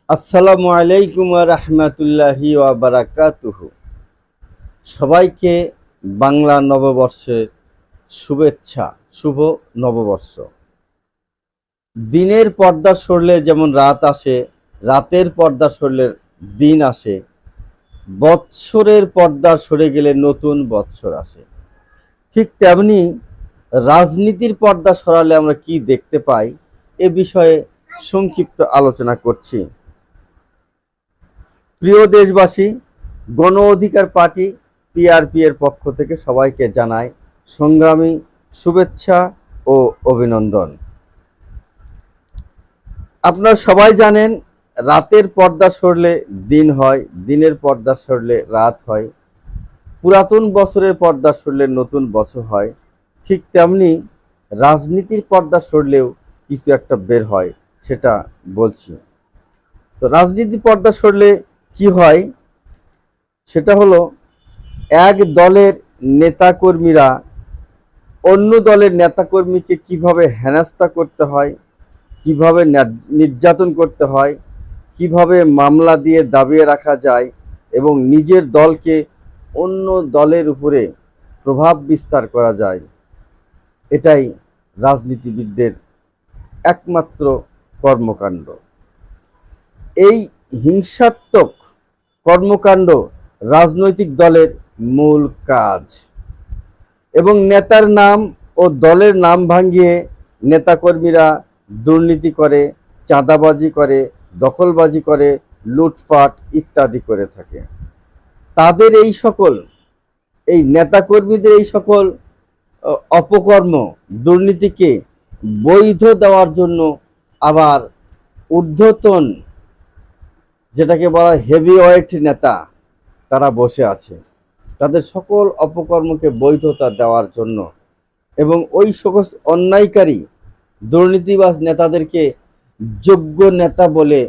আসসালামু আলাইকুম ওয়া রাহমাতুল্লাহি ওয়া বারাকাতুহু। সবাইকে বাংলা নববর্ষের শুভেচ্ছা। শুভ নববর্ষ। দিনের পর্দা সরলে যেমন রাত আসে, রাতের পর্দা সরলে দিন আসে, বৎসরের পর্দা সরে গেলে নতুন বৎসর আসে। ঠিক তেমনি রাজনীতির পর্দা সরালে আমরা কি দেখতে পাই, এ বিষয়ে সংক্ষিপ্ত আলোচনা করছি। প্রিয় দেশবাসী, গণ অধিকার পার্টি পিআরপি এর পক্ষ থেকে সবাইকে জানাই সংগ্রামী শুভেচ্ছা ও অভিনন্দন। আপনারা সবাই জানেন, রাতের পর্দা সরলে দিন হয়, দিনের পর্দা সরলে রাত হয়, পুরাতন বছরের পর্দা সরলে নতুন বছর হয়। ঠিক তেমনি রাজনীতির পর্দা সরলেও কিছু একটা বের হয়, সেটা বলছি। তো রাজনীতির পর্দা সরলে কি হয়, সেটা হলো এক দলের নেতাকর্মীরা অন্য দলের নেতাকর্মীকে কিভাবে হেনস্থা করতে হয়, কিভাবে নির্যাতন করতে হয়, কিভাবে মামলা দিয়ে দাবিয়ে রাখা যায় এবং নিজের দলকে অন্য দলের উপরে প্রভাব বিস্তার করা যায়, এটাই রাজনীতিবিদদের একমাত্র কর্মকাণ্ড। এই হিংসাত্মক কর্মকাণ্ড রাজনৈতিক দলের মূল কাজ। এবং নেতার নাম ও দলের নাম ভাঙিয়ে নেতাকর্মীরা দুর্নীতি করে, চাঁদাবাজি করে, দখলবাজি করে, লুটপাট ইত্যাদি করে থাকে। তাদের এই নেতাকর্মীদের এই সকল অপকর্ম, দুর্নীতিকে বৈধ দেওয়ার জন্য আবার ঊর্ধ্বতন, যেটাকে বলা হেভিওয়েট নেতা, তারা বসে আছে তাদের সকল অপকর্মকে বৈধতা দেওয়ার জন্য এবং ওই সকল অন্যায়কারী দুর্নীতিবাজ নেতাদেরকে যোগ্য নেতা বলে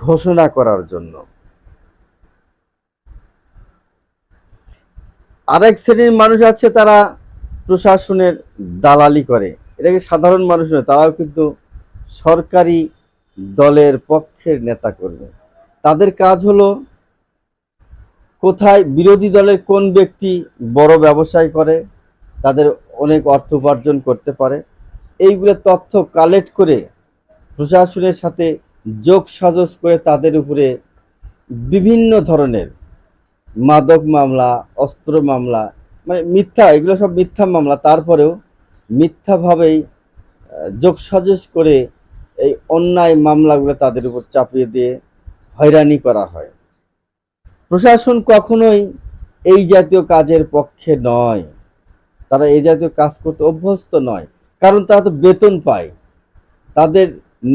ঘোষণা করার জন্য। আরেক শ্রেণীর মানুষ আছে, তারা প্রশাসনের দালালি করে। এটাকে সাধারণ মানুষ নয়, তারাও কিন্তু সরকারি দলের পক্ষের নেতা করবে। তাদের কাজ হলো কোথায় বিরোধী দলের কোন ব্যক্তি বড় ব্যবসায় করে, তাদের অনেক অর্থ উপার্জন করতে পারে, এইগুলো তথ্য কালেক্ট করে প্রশাসনের সাথে যোগ সাজস করে তাদের উপরে বিভিন্ন ধরনের মাদক মামলা, অস্ত্র মামলা, মানে মিথ্যা, এগুলো সব মিথ্যা মামলা, তারপরেও মিথ্যাভাবেই যোগ সাজস করে এই অন্যায় মামলাগুলো তাদের উপর চাপিয়ে দিয়ে হয়রানি করা হয়। প্রশাসন কখনোই এই জাতীয় কাজের পক্ষে নয়, তারা এই জাতীয় কাজ করতে অভ্যস্ত নয়, কারণ তারা তো বেতন পায়, তাদের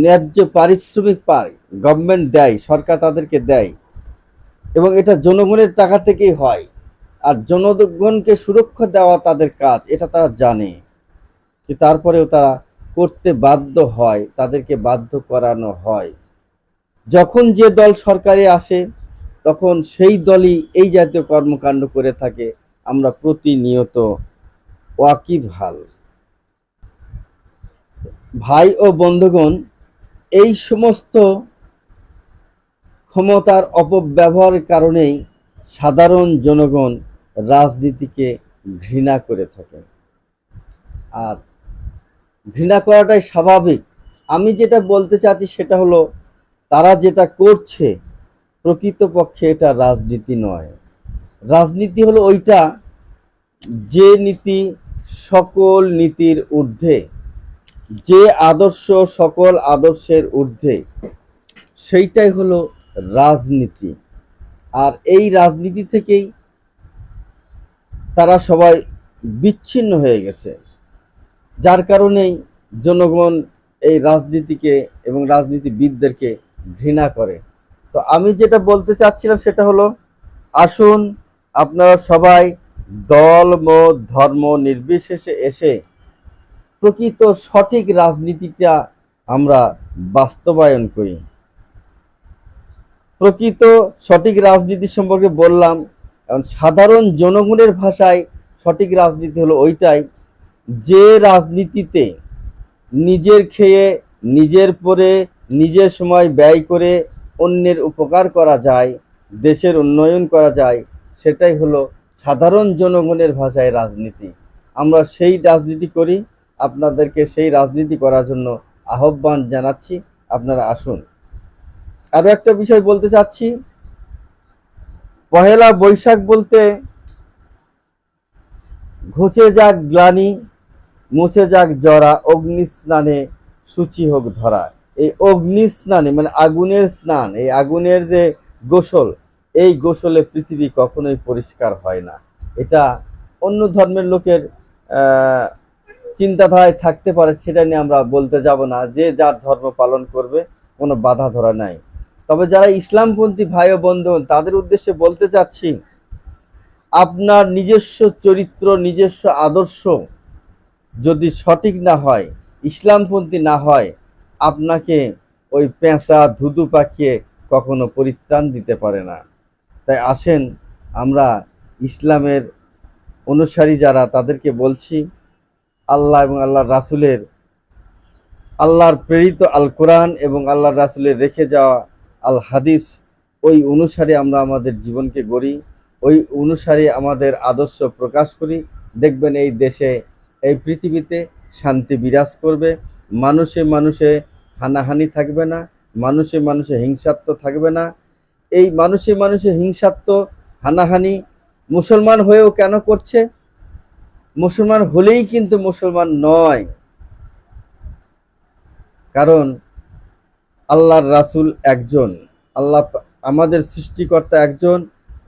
ন্যায্য পারিশ্রমিক পায়, গভর্নমেন্ট দেয়, সরকার তাদেরকে দেয় এবং এটা জনগণের টাকা থেকেই হয়। আর জনগণকে সুরক্ষা দেওয়া তাদের কাজ, এটা তারা জানে, তারপরেও তারা করতে বাধ্য হয়, তাদেরকে বাধ্য করানো হয়। যখন যে দল সরকারে আসে তখন সেই দলই এই জাতীয় কর্মকাণ্ড করে থাকে, আমরা প্রতিনিয়ত ওয়াকিবহাল। ভাই ও বন্ধুগণ, এই সমস্ত ক্ষমতার অপব্যবহারের কারণেই সাধারণ জনগণ রাজনীতিকে ঘৃণা করে থাকে। আর ঘৃণা করাটাই স্বাভাবিক। আমি যেটা বলতে চাচ্ছি সেটা হলো, তারা যেটা করছে প্রকৃতপক্ষে এটা রাজনীতি নয়। রাজনীতি হলো ওইটা যে নীতি সকল নীতির ঊর্ধ্বে, যে আদর্শ সকল আদর্শের ঊর্ধ্বে, সেইটাই হলো রাজনীতি। আর এই রাজনীতি থেকেই তারা সবাই বিচ্ছিন্ন হয়ে গেছে, যার কারণেই জনগণ এই রাজনীতিকে এবং রাজনীতিবিদদেরকে ঘৃণা করে। তো আমি যেটা বলতে চাচ্ছিলাম সেটা হলো, আসুন আপনারা সবাই দল মত ধর্ম নির্বিশেষে এসে প্রকৃত সঠিক রাজনীতিটা আমরা বাস্তবায়ন করি। প্রকৃত সঠিক রাজনীতি সম্পর্কে বললাম, কারণ সাধারণ জনগণের ভাষায় সঠিক রাজনীতি হলো ওইটাই যে রাজনীতিতে নিজের খেয়ে, নিজের পরে, নিজের সময় ব্যয় করে অন্যের উপকার করা যায়, দেশের উন্নয়ন করা যায়, সেটাই হলো সাধারণ জনগণের ভাষায় রাজনীতি। আমরা সেই রাজনীতি করি। আপনাদেরকে সেই রাজনীতি করার জন্য আহ্বান জানাচ্ছি, আপনারা আসুন। আরও একটা বিষয় বলতে চাচ্ছি, পহেলা বৈশাখ বলতে ঘুচে যাক গ্লানি, মুছে যাক জরা, অগ্নি স্নানে সূচি হোক ধরা। এই অগ্নি স্নানে মানে আগুনের স্নান, এই আগুনের যে গোসল, এই গোসলে পৃথিবী কখনোই পরিষ্কার হয় না। এটা অন্য ধর্মের লোকের চিন্তাধারায় থাকতে পারে, সেটা নিয়ে আমরা বলতে যাব না। যে যার ধর্ম পালন করবে, কোনো বাধা ধরা নাই। তবে যারা ইসলামপন্থী ভাই ও বন্ধু, তাদের উদ্দেশ্যে বলতে চাচ্ছি, আপনার নিজস্ব চরিত্র, নিজস্ব আদর্শ যদি সঠিক না হয়, ইসলামপন্থী না হয়, আপনাকে ওই পেঁচা ধুধু পাখিয়ে কখনো পরিত্রাণ দিতে পারে না। তাই আসেন, আমরা ইসলামের অনুসারী যারা, তাদেরকে বলছি, আল্লাহ এবং আল্লাহর রাসূলের, আল্লাহর প্রেরিত আল কোরআন এবং আল্লাহর রাসূলের রেখে যাওয়া আল হাদিস, ওই অনুসারে আমরা আমাদের জীবনকে গড়ি, ওই অনুসারে আমাদের আদর্শ প্রকাশ করি। দেখবেন এই দেশে, এই পৃথিবীতে শান্তি বিরাজ করবে। মানুষে মানুষে হানাহানি থাকবে না, মানুষে মানুষে হিংসাত্ব থাকবে না। এই মানুষে মানুষে হিংসাত্ব, হানাহানি মুসলমান হয়েও কেন করছে? মুসলমান হলেই কিন্তু মুসলমান নয়। কারণ আল্লাহর রাসূল একজন, আল্লাহ আমাদের সৃষ্টিকর্তা একজন,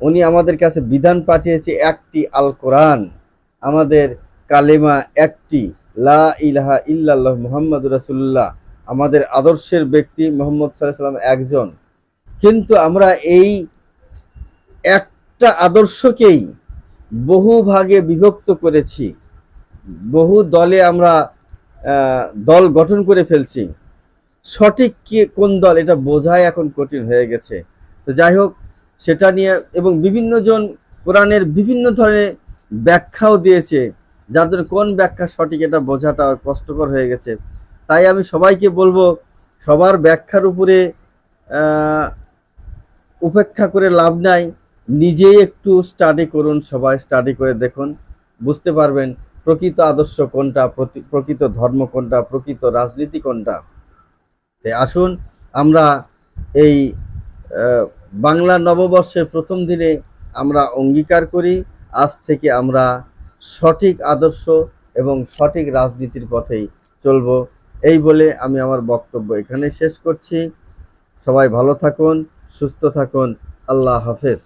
উনি আমাদের কাছে বিধান পাঠিয়েছে একটি, আল কোরআন। আমাদের কালেমা একটি, লা ইলাহা ইল্লাল্লাহ মুহাম্মাদুর রাসূলুল্লাহ। আমাদের আদর্শের ব্যক্তি মুহাম্মদ সাল্লাল্লাহু আলাইহি ওয়াসাল্লাম একজন। কিন্তু আমরা এই একটা আদর্শকেই বহু ভাগে বিভক্ত করেছি, বহু দলে আমরা দল গঠন করে ফেলছি। সঠিক কোন দল, এটা বোঝাই এখন কঠিন হয়ে গেছে। তো যাই হোক, সেটা নিয়ে, এবং বিভিন্ন জন কোরআনের বিভিন্ন ধরনের ব্যাখ্যাও দিয়েছে, যার জন্য কোন ব্যাখ্যা সঠিক এটা বোঝাটা কষ্টকর হয়ে গেছে। তাই আমি সবাইকে বলবো, সবার ব্যাখ্যার উপরে উপেক্ষা করে লাভ নাই। নিজেই একটু স্টাডি করুন, সবাই স্টাডি করে দেখুন, বুঝতে পারবেন প্রকৃত আদর্শ কোনটা, প্রকৃত ধর্ম কোনটা, প্রকৃত রাজনীতি কোনটা। আসুন, আমরা এই বাংলা নববর্ষের প্রথম দিনে আমরা অঙ্গীকার করি, আজ থেকে আমরা সঠিক আদর্শ এবং সঠিক রাজনীতির পথেই চলব। এই বলে আমি আমার বক্তব্য এখানে শেষ করছি। সবাই ভালো থাকুন, সুস্থ থাকুন। আল্লাহ হাফেজ।